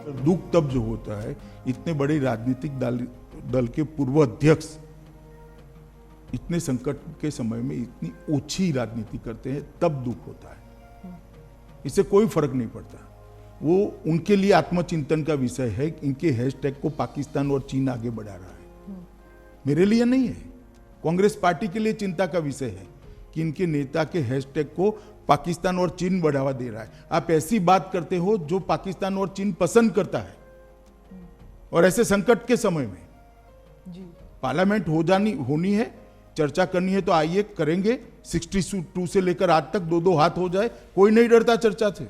दुख तब जो होता है, इतने बड़े राजनीतिक दल के पूर्व अध्यक्ष इतने संकट के समय में इतनी ओछी राजनीति करते हैं, तब दुख होता है। इससे कोई फर्क नहीं पड़ता। वो उनके लिए आत्मचिंतन का विषय है। इनके हैशटैग को पाकिस्तान और चीन आगे बढ़ा रहा है, मेरे लिए नहीं है। कांग्रेस पार्टी के लिए चिंता का विषय है कि इनके नेता के हैशटैग को पाकिस्तान और चीन बढ़ावा दे रहा है। आप ऐसी बात करते हो जो पाकिस्तान और चीन पसंद करता है, और ऐसे संकट के समय में जी। पार्लियामेंट होनी है, चर्चा करनी है तो आइए करेंगे। 62 से लेकर आज तक 2-2 हाथ हो जाए, कोई नहीं डरता चर्चा से।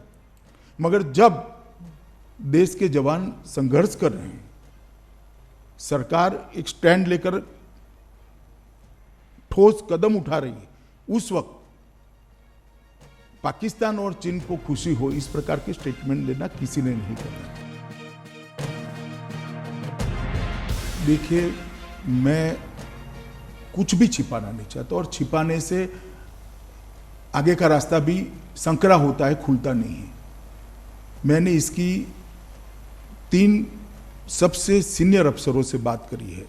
मगर जब देश के जवान संघर्ष कर रहे हैं, सरकार एक स्टैंड लेकर ठोस कदम उठा रही है, उस वक्त पाकिस्तान और चीन को खुशी हो इस प्रकार के स्टेटमेंट देना किसी ने नहीं करना। देखिए, मैं कुछ भी छिपाना नहीं चाहता, और छिपाने से आगे का रास्ता भी संकरा होता है, खुलता नहीं है। मैंने इसकी 3 सबसे सीनियर अफसरों से बात करी है,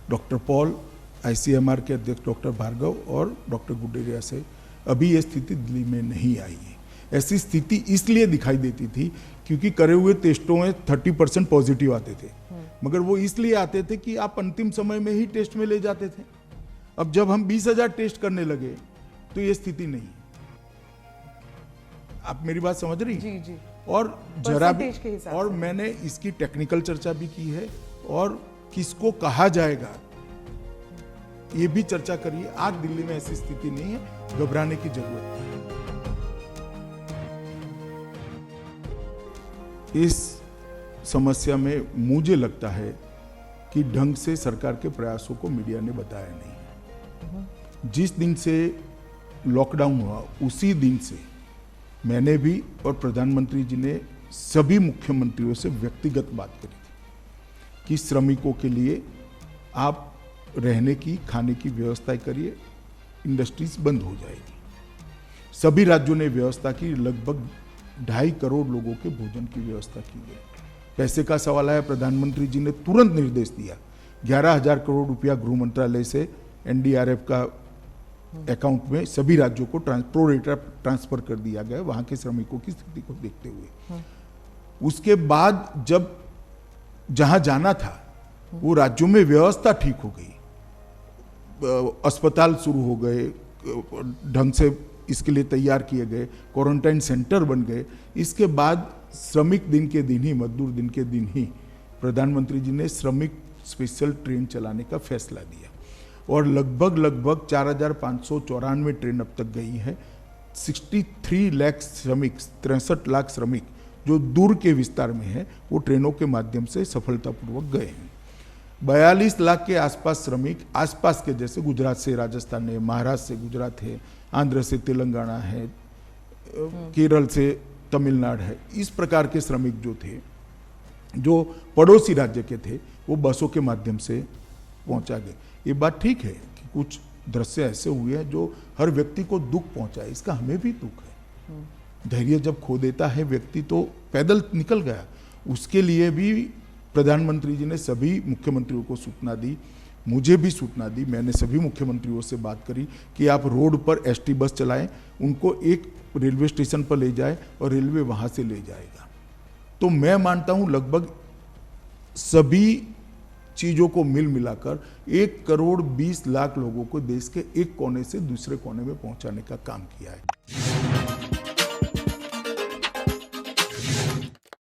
डॉक्टर पॉल, ICMR के अध्यक्ष डॉक्टर भार्गव और डॉक्टर गुडेरिया से। अभी ये स्थिति दिल्ली में नहीं आई है। ऐसी स्थिति इसलिए दिखाई देती थी क्योंकि करे हुए टेस्टों में 30% पॉजिटिव आते थे, मगर वो इसलिए आते थे कि आप अंतिम समय में ही टेस्ट में ले जाते थे। अब जब हम 20,000 टेस्ट करने लगे तो ये स्थिति नहीं। आप मेरी बात समझ रही? जी जी। और जरा भी, और मैंने इसकी टेक्निकल चर्चा भी की है, और किसको कहा जाएगा ये भी चर्चा करिए। आज दिल्ली में ऐसी स्थिति नहीं है, घबराने की जरूरत नहीं। इस समस्या में मुझे लगता है कि ढंग से सरकार के प्रयासों को मीडिया ने बताया नहीं है। जिस दिन से लॉकडाउन हुआ उसी दिन से मैंने भी और प्रधानमंत्री जी ने सभी मुख्यमंत्रियों से व्यक्तिगत बात करी थी कि श्रमिकों के लिए आप रहने की, खाने की व्यवस्था करिए, इंडस्ट्रीज बंद हो जाएगी। सभी राज्यों ने व्यवस्था की, लगभग 2.5 करोड़ लोगों के भोजन की व्यवस्था की गई। पैसे का सवाल आया, प्रधानमंत्री जी ने तुरंत निर्देश दिया, 11,000 करोड़ रुपया गृह मंत्रालय से NDRF का अकाउंट में सभी राज्यों को प्रो रेटा ट्रांसफर कर दिया गया, वहां के श्रमिकों की स्थिति को देखते हुए। उसके बाद जब जहां जाना था वो राज्यों में व्यवस्था ठीक हो गई, अस्पताल शुरू हो गए, ढंग से इसके लिए तैयार किए गए, क्वारंटाइन सेंटर बन गए। इसके बाद श्रमिक दिन के दिन ही, मजदूर दिन के दिन ही प्रधानमंत्री जी ने श्रमिक स्पेशल ट्रेन चलाने का फैसला दिया, और लगभग 4,594 ट्रेन अब तक गई है। 63 लाख श्रमिक, 63 लाख श्रमिक जो दूर के विस्तार में है, वो ट्रेनों के माध्यम से सफलतापूर्वक गए हैं। 42 लाख के आसपास श्रमिक आसपास के, जैसे गुजरात से राजस्थान है, महाराष्ट्र से गुजरात है, आंध्र से तेलंगाना है, केरल से तमिलनाडु है, इस प्रकार के श्रमिक जो थे, जो पड़ोसी राज्य के थे, वो बसों के माध्यम से पहुंचा गए। ये बात ठीक है कि कुछ दृश्य ऐसे हुए हैं जो हर व्यक्ति को दुख पहुंचाए, इसका हमें भी दुख है। धैर्य जब खो देता है व्यक्ति तो पैदल निकल गया। उसके लिए भी प्रधानमंत्री जी ने सभी मुख्यमंत्रियों को सूचना दी, मुझे भी सूचना दी। मैंने सभी मुख्यमंत्रियों से बात करी कि आप रोड पर ST बस चलाएं, उनको एक रेलवे स्टेशन पर ले जाए और रेलवे वहां से ले जाएगा। तो मैं मानता हूं लगभग सभी चीजों को मिल मिलाकर 1,20,00,000 लोगों को देश के एक कोने से दूसरे कोने में पहुंचाने का काम किया है।